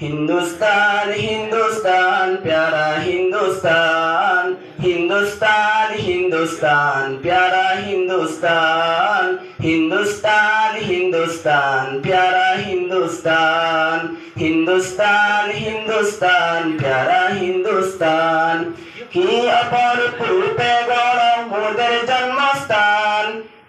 हिंदुस्तान हिंदुस्तान प्यारा हिंदुस्तान, हिंदुस्तान हिंदुस्तान प्यारा हिंदुस्तान, हिंदुस्तान हिंदुस्तान प्यारा हिंदुस्तान, हिंदुस्तान हिंदुस्तान प्यारा हिंदुस्तान। की अपरूप रूपे गौरव मोদের জন্মস্থান,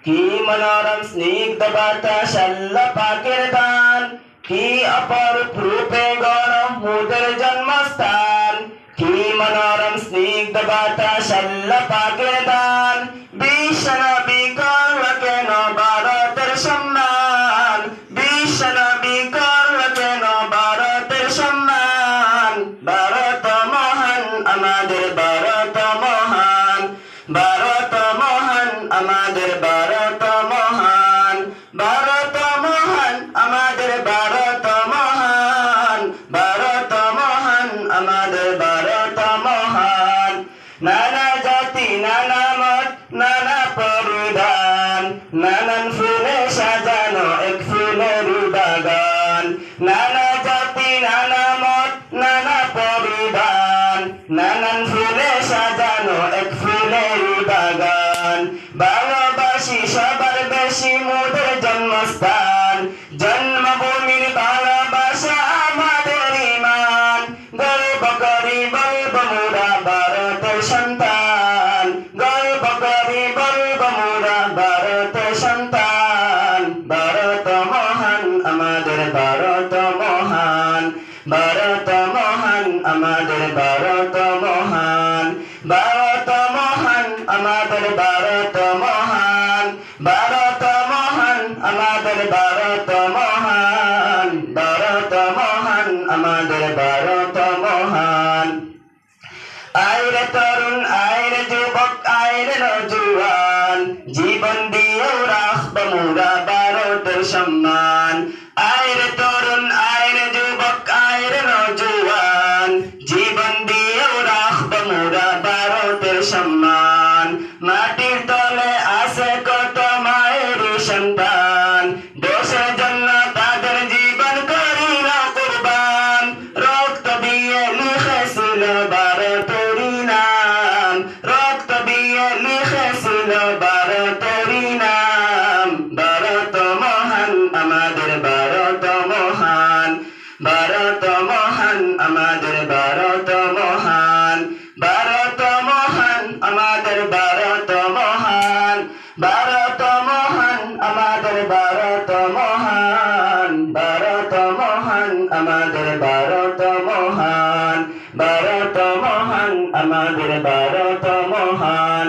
কি মনোরম স্নিগ্ধ বাতাস আল্লাহ পাকের দান। কি অপরূপ রূপে গৌরব মোদের জন্মস্থান, কি মনোরম স্নিগ্ধ বাতাস আল্লাহ পাকের দান। বিশ্ব নবী করল কেন ভারতের সম্মান, বিশ্ব নবী করল কেন ভারতের সম্মান। ভারত মহান আমাদের ভারত মহান, ভারত মহান আমাদের ভারত মহান, ভারত মহান আমাদের ভারত মহান, ভারত মহান আমাদের ভারত মহান। নানা জাতি নানা মত নানা পরিধান, নানান ফুলে সাজানো এক ফুলের বাগান। নানা জাতি নানা মত নানা পরিধান, নানান ফুলে সাজানো এক ফুলের বাগান। ভালোবাসি সবার বেশি মোদের জন্মস্থান, জন্মভূমির ভালোবাসা আমাদের ঈমান। গর্ব করি বলবো মোরা ভারতের সন্তান, গর্ব করি বলবো মোরা ভারতের সন্তান। ভারত মহান আমাদের ভারত মহান, ভারত মহান আমাদের ভারত মহান, ভারত মহান আমাদের ভারত মহান, ভারত মহান আমাদের ভারত মহান, ভারত মহান আমাদের ভারত মহান। আইরে তরুণ আইরে যুবক আইরে নওজোয়ান, জীবন দিয়েও রাখবো মোরা ভারতের সম্মান। আইরে তরুণ আইরে যুবক আইরে নওজোয়ান, জীবন দিয়েও রাখবো মোরা ভারতের সম্মান। মাটির তলে আছে কত মায়ের সন্তান, দেশের জন্য তাদের জীবন করিল কুরবান। রক্ত দিয়ে লিখেছিল ভারতেরই নাম, রক্ত দিয়ে লিখেছিল ভারতেরই নাম। ভারত মহান আমাদের ভারত মহান, ভারত মহান আমাদের ভারত মহান, ভারত মহান আমাদের ভারত মহান, ভারত মহান আমাদের ভারত মহান, ভারত মহান আমাদের ভারত মহান, ভারত মহান আমাদের ভারত মহান।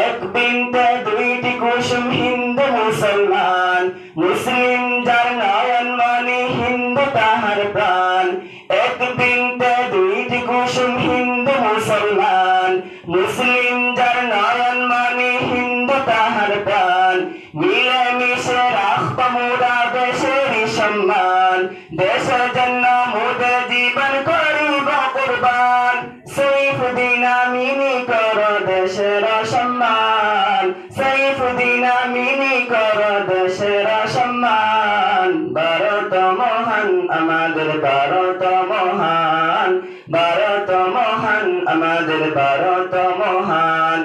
এক বিন্দে দুইটি কুসুম হিন্দু মুসলমান, মুসলিম যার নয়ন মনি হিন্দু তাহার প্রাণ। এক বিন্দে দুইটি কুসুম হিন্দু মুসলমান, মুসলিম যার নয়ন মনি হিন্দু তাহার প্রাণ। মিলে মিশে রাখবো মোরা দেশেরই সম্মান, দেশের জন্য মোদের জীবন করিব কুরবান। সাইফুদ্দিন আমিনী করো দেশের সম্মান, সাইফুদ্দিন আমিনী করো দেশের সম্মান। ভারত মহান আমাদের ভারত মহান, ভারত মহান আমাদের ভারত মহান,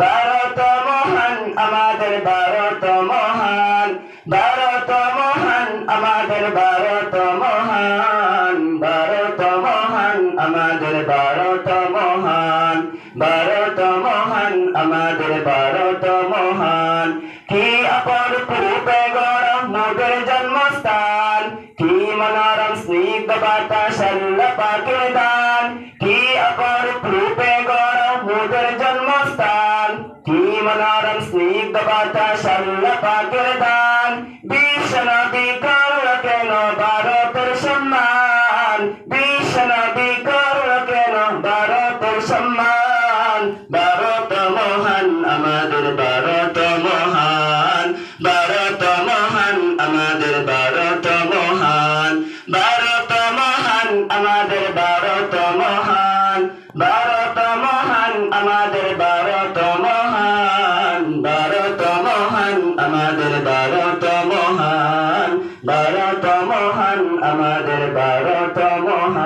ভারত মহান আমাদের ভারত মহান, ভারত মহান আমাদের ভারত মহান, ভারত মহান আমাদের ভারত মহান, ভারত মহান আমাদের ভারত মহান। কি অপরূপ রূপে গৌরব মোদের জন্মস্থান, কি মনোরম স্নিগ্ধ বাতাস আল্লাহ পাকের দান। কি অপরূপ রূপে গৌরব মোদের জন্মস্থান, কি মনোরম স্নিগ্ধ বাতাস আল্লাহ পাকের দান। বিশ্ব নবী করল কেন ভারতের সম্মান, বিশ্ব নবী করল কেন ভারতের সম্মান। ভারত মহান আমাদের ভারত মহান, ভারত মহান আমাদের ভারত মহান, ভারত মহান আমাদের ভারত মহান, ভারত মহান আমাদের ভারত মহান, ভারত মহান আমাদের ভারত মহান, ভারত মহান আমাদের ভারত মত মহান